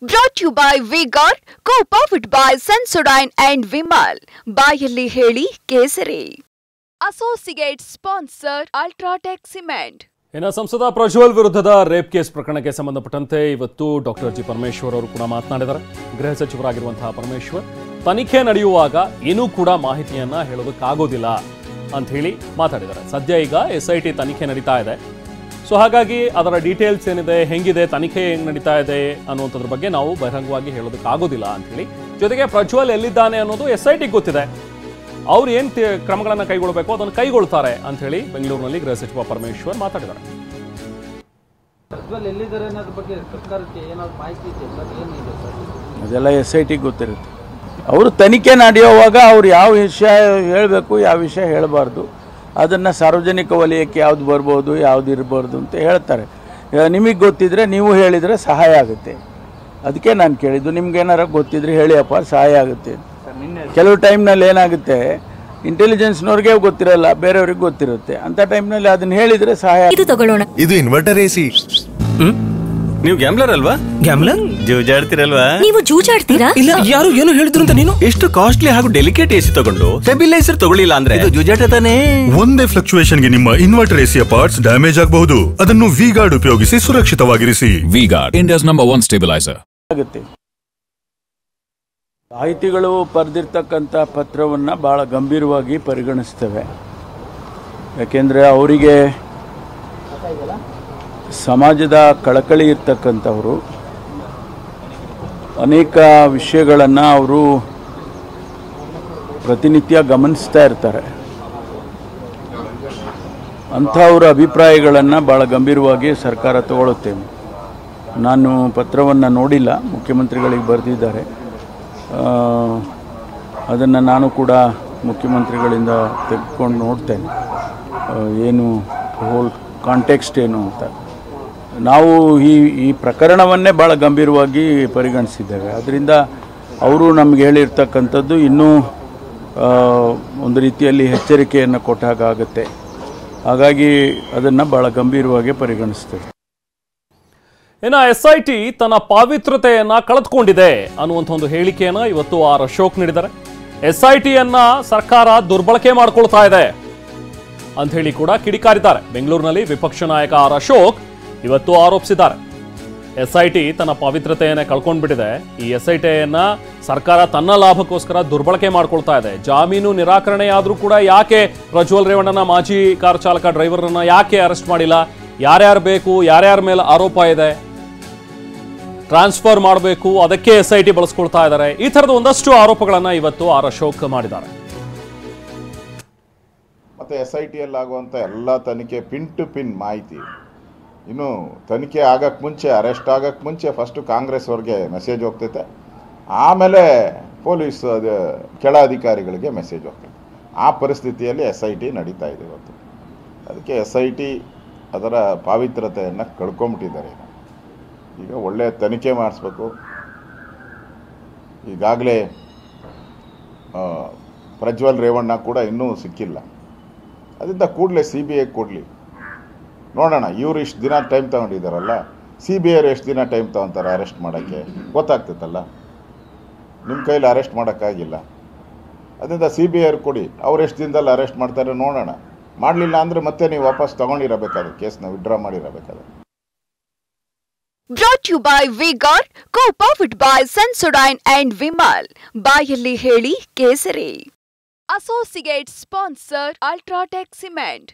Brought to you by V-Guard, co-powered by Sensodyne and Vimal. ಬಾಯಲ್ಲಿ ಹೇಳಿ ಕೇಸರಿ. Associate sponsor Ultratech Cement. ಇನ್ನು ಸಂಸದ ಪ್ರಜ್ವಲ್ ವಿರುದ್ಧದ ರೇಪ್ ಕೇಸ್ ಪ್ರಕರಣಕ್ಕೆ ಸಂಬಂಧಪಟ್ಟಂತೆ ಇವತ್ತು ಡಾಕ್ಟರ್ ಜಿ ಪರಮೇಶ್ವರ್ ಅವರು ಕೂಡ ಮಾತನಾಡಿದ್ದಾರೆ. ಗೃಹ ಸಚಿವರಾಗಿರುವಂತಹ ಪರಮೇಶ್ವರ್ ತನಿಖೆ ನಡೆಯುವಾಗ ಏನೂ ಕೂಡ ಮಾಹಿತಿಯನ್ನ ಹೇಳೋದಕ್ಕಾಗೋದಿಲ್ಲ ಅಂತ ಹೇಳಿ ಮಾತಾಡಿದ್ದಾರೆ. ಸದ್ಯ ಈಗ SIT ತನಿಖೆ ನಡೀತಾ ಇದೆ. ಸೊ ಹಾಗಾಗಿ ಅದರ ಡೀಟೇಲ್ಸ್ ಏನಿದೆ, ಹೆಂಗಿದೆ, ತನಿಖೆ ಹೆಂಗೆ ನಡೀತಾ ಇದೆ ಅನ್ನುವಂಥದ್ರ ಬಗ್ಗೆ ನಾವು ಬಹಿರಂಗವಾಗಿ ಹೇಳೋದಕ್ಕಾಗೋದಿಲ್ಲ ಅಂತ ಹೇಳಿ, ಜೊತೆಗೆ ಪ್ರಜ್ವಲ್ ಎಲ್ಲಿದ್ದಾನೆ ಅನ್ನೋದು SIT ಗೊತ್ತಿದೆ. ಅವ್ರು ಏನು ಕ್ರಮಗಳನ್ನು ಕೈಗೊಳ್ಳಬೇಕು ಅದನ್ನು ಕೈಗೊಳ್ತಾರೆ ಅಂತ ಹೇಳಿ ಬೆಂಗಳೂರಿನಲ್ಲಿ ಗೃಹ ಸಚಿವ ಪರಮೇಶ್ವರ್ ಮಾತಾಡಿದ್ದಾರೆ. ಅದೆಲ್ಲ SIT ಗೊತ್ತಿರುತ್ತೆ. ಅವರು ತನಿಖೆ ನಡೆಯುವಾಗ ಅವ್ರು ಯಾವ ವಿಷಯ ಹೇಳಬೇಕು, ಯಾವ ವಿಷಯ ಹೇಳಬಾರ್ದು, ಅದನ್ನು ಸಾರ್ವಜನಿಕ ವಲಯಕ್ಕೆ ಯಾವ್ದು ಬರ್ಬೋದು, ಯಾವ್ದು ಇರಬಾರ್ದು ಅಂತ ಹೇಳ್ತಾರೆ. ನಿಮಗೆ ಗೊತ್ತಿದ್ರೆ ನೀವು ಹೇಳಿದರೆ ಸಹಾಯ ಆಗುತ್ತೆ. ಅದಕ್ಕೆ ನಾನು ಕೇಳಿದ್ದು, ನಿಮ್ಗೆ ಏನಾರ ಗೊತ್ತಿದ್ರೆ ಹೇಳಿ ಅಪ್ಪ, ಸಹಾಯ ಆಗುತ್ತೆ. ಕೆಲವು ಟೈಮ್ನಲ್ಲಿ ಏನಾಗುತ್ತೆ, ಇಂಟೆಲಿಜೆನ್ಸ್ನವ್ರಿಗೆ ಗೊತ್ತಿರಲ್ಲ, ಬೇರೆಯವ್ರಿಗೆ ಗೊತ್ತಿರುತ್ತೆ. ಅಂತ ಟೈಮ್ನಲ್ಲಿ ಅದನ್ನ ಹೇಳಿದರೆ ಸಹಾಯ. ಇದು ಇನ್ವರ್ಟರ್ AC. ನೀವು ಗ್ಯಾಮ್ಲರ್ ಅಲ್ವಾ? ಗ್ಯಾಮ್ಲರ್ ಜೂಜಾಡ್ತಿರಲ್ವಾ? ನೀವು ಜೂಜಾಡ್ತೀರಾ? ಇಲ್ಲ, ಯಾರು ಏನು ಹೇಳಿದ್ರು ಅಂತ ನೀನು ಎಷ್ಟು ಕಾಸ್ಟ್ಲಿ ಹಾಗೂ ಡೆಲಿಕೇಟ್ AC ತಗೊಂಡು ಸ್ಟೆಬಿಲೈಸರ್ ತಗೊಳ್ಳಿಲ್ಲ ಅಂದ್ರೆ ಇದು ಜೂಜಾಟ ತಾನೇ. ಒಂದೇ ಫ್ಲಕ್ಚುಯೇಷನ್ ಗೆ ನಿಮ್ಮ ಇನ್ವರ್ಟರ್ AC ಪಾರ್ಟ್ಸ್ ಡ್ಯಾಮೇಜ್ ಆಗಬಹುದು. ಅದನ್ನು V-Guard ಉಪಯೋಗಿಸಿ ಸುರಕ್ಷಿತವಾಗಿರಿಸಿ. V-Guard, India's number 1 stabiliser. ಆಗುತ್ತೆ. ಸಾಹಿತಿಗಳು ಬರೆದಿರ್ತಕ್ಕಂಥ ಪತ್ರವನ್ನು ಭಾಳ ಗಂಭೀರವಾಗಿ ಪರಿಗಣಿಸ್ತೇವೆ. ಯಾಕೆಂದರೆ ಅವರಿಗೆ ಸಮಾಜದ ಕಳಕಳಿ ಇರ್ತಕ್ಕಂಥವರು, ಅನೇಕ ವಿಷಯಗಳನ್ನು ಅವರು ಪ್ರತಿನಿತ್ಯ ಗಮನಿಸ್ತಾ ಇರ್ತಾರೆ. ಅಂಥವ್ರ ಅಭಿಪ್ರಾಯಗಳನ್ನು ಭಾಳ ಗಂಭೀರವಾಗಿ ಸರ್ಕಾರ ತಗೊಳ್ಳುತ್ತೇವೆ. ನಾನು ಪತ್ರವನ್ನು ನೋಡಿಲ್ಲ, ಮುಖ್ಯಮಂತ್ರಿಗಳಿಗೆ ಬರೆದಿದ್ದಾರೆ. ಅದನ್ನು ನಾನು ಕೂಡ ಮುಖ್ಯಮಂತ್ರಿಗಳಿಂದ ತೆಗೆದುಕೊಂಡು ನೋಡ್ತೇನೆ, ಏನು ಹೋಲ್ ಕಾಂಟೆಕ್ಸ್ಟ್ ಏನು ಅಂತ. ನಾವು ಈ ಪ್ರಕರಣವನ್ನೇ ಭಾಳ ಗಂಭೀರವಾಗಿ ಪರಿಗಣಿಸಿದ್ದೇವೆ. ಅದರಿಂದ ಅವರು ನಮಗೆ ಹೇಳಿರ್ತಕ್ಕಂಥದ್ದು ಇನ್ನೂ ಒಂದು ರೀತಿಯಲ್ಲಿ ಎಚ್ಚರಿಕೆಯನ್ನು ಕೊಟ್ಟಾಗ ಆಗುತ್ತೆ. ಹಾಗಾಗಿ ಅದನ್ನು ಭಾಳ ಗಂಭೀರವಾಗಿ ಪರಿಗಣಿಸ್ತೇವೆ. ಇನ್ನು SIT ತನ್ನ ಪಾವಿತ್ರತೆಯನ್ನ ಕಳೆದುಕೊಂಡಿದೆ ಅನ್ನುವಂಥ ಒಂದು ಹೇಳಿಕೆಯನ್ನ ಇವತ್ತು ಅಶೋಕ್ ನೀಡಿದ್ದಾರೆ. SITಯನ್ನ ಸರ್ಕಾರ ದುರ್ಬಳಕೆ ಮಾಡ್ಕೊಳ್ತಾ ಇದೆ ಅಂತ ಹೇಳಿ ಕೂಡ ಕಿಡಿಕಾರಿದ್ದಾರೆ. ಬೆಂಗಳೂರಿನಲ್ಲಿ ವಿಪಕ್ಷ ನಾಯಕ ಅಶೋಕ್ ಇವತ್ತು ಆರೋಪಿಸಿದ್ದಾರೆ. SIT ತನ್ನ ಪಾವಿತ್ರತೆಯನ್ನ ಕಳ್ಕೊಂಡ್ಬಿಟ್ಟಿದೆ. ಈ SITಯನ್ನ ಸರ್ಕಾರ ತನ್ನ ಲಾಭಕ್ಕೋಸ್ಕರ ದುರ್ಬಳಕೆ ಮಾಡ್ಕೊಳ್ತಾ ಇದೆ. ಜಾಮೀನು ನಿರಾಕರಣೆಯಾದ್ರೂ ಕೂಡ ಯಾಕೆ ಪ್ರಜ್ವಲ್ ರೇವಣ್ಣನ ಮಾಜಿ ಕಾರ್ ಚಾಲಕ ಡ್ರೈವರ್ನ ಯಾಕೆ ಅರೆಸ್ಟ್ ಮಾಡಿಲ್ಲ? ಯಾರ್ಯಾರು ಬೇಕು, ಯಾರ್ಯಾರ ಮೇಲೆ ಆರೋಪ ಇದೆ, ಟ್ರಾನ್ಸ್ಫರ್ ಮಾಡಬೇಕು, ಅದಕ್ಕೆ SIT ಬಳಸ್ಕೊಳ್ತಾ ಇದ್ದಾರೆ. ಈ ಥರದ ಒಂದಷ್ಟು ಆರೋಪಗಳನ್ನು ಇವತ್ತು ಅಶೋಕ್ ಮಾಡಿದ್ದಾರೆ. ಮತ್ತು SITಯಲ್ಲಿ ಆಗುವಂಥ ಎಲ್ಲ ತನಿಖೆ ಪಿನ್ ಟು ಪಿನ್ ಮಾಹಿತಿ. ಇನ್ನು ತನಿಖೆ ಆಗಕ್ಕೆ ಮುಂಚೆ, ಅರೆಸ್ಟ್ ಆಗಕ್ಕೆ ಮುಂಚೆ ಫಸ್ಟು ಕಾಂಗ್ರೆಸ್ವರೆಗೆ ಮೆಸೇಜ್ ಹೋಗ್ತೈತೆ, ಆಮೇಲೆ ಪೊಲೀಸ್ ಕೆಳ ಅಧಿಕಾರಿಗಳಿಗೆ ಮೆಸೇಜ್ ಹೋಗ್ತೈತೆ. ಆ ಪರಿಸ್ಥಿತಿಯಲ್ಲಿ SIT ನಡೀತಾ ಇದೆ ಇವತ್ತು. ಅದಕ್ಕೆ SIT ಅದರ ಪಾವಿತ್ರತೆಯನ್ನು ಕಳ್ಕೊಂಬಿಟ್ಟಿದ್ದಾರೆ. ಈಗ ಒಳ್ಳೆಯ ತನಿಖೆ ಮಾಡಿಸ್ಬೇಕು. ಈಗಾಗಲೇ ಪ್ರಜ್ವಲ್ ರೇವಣ್ಣ ಕೂಡ ಇನ್ನೂ ಸಿಕ್ಕಿಲ್ಲ. ಅದರಿಂದ ಕೂಡಲೇ CBI ಕೊಡಲಿ, ನೋಡೋಣ. ಇವರು ಇಷ್ಟು ದಿನ ಟೈಮ್ ತಗೊಂಡಿದ್ದಾರಲ್ಲ, CBI ಎಷ್ಟು ದಿನ ಟೈಮ್ ತಗೊತಾರೆ ಅರೆಸ್ಟ್ ಮಾಡೋಕ್ಕೆ, ಗೊತ್ತಾಗ್ತೈತಲ್ಲ. ನಿಮ್ಮ ಕೈಲಿ ಅರೆಸ್ಟ್ ಮಾಡೋಕ್ಕಾಗಿಲ್ಲ, ಅದರಿಂದ CBI ಕೊಡಿ. ಅವ್ರು ಎಷ್ಟು ದಿನದಲ್ಲಿ ಅರೆಸ್ಟ್ ಮಾಡ್ತಾರೆ ನೋಡೋಣ. ಮಾಡಲಿಲ್ಲ ಅಂದರೆ ಮತ್ತೆ ನೀವು ವಾಪಸ್ ತಗೊಂಡಿರಬೇಕಾದ್ರೆ, ಕೇಸ್ನ withdraw ಮಾಡಿರಬೇಕಾದ್ರೆ. Brought to you by V-Guard, co-powered by Sensodyne and Vimal. ಬಾಯಲ್ಲಿ ಹೇಳಿ ಕೇಸರಿ. Associate sponsor Ultratech Cement.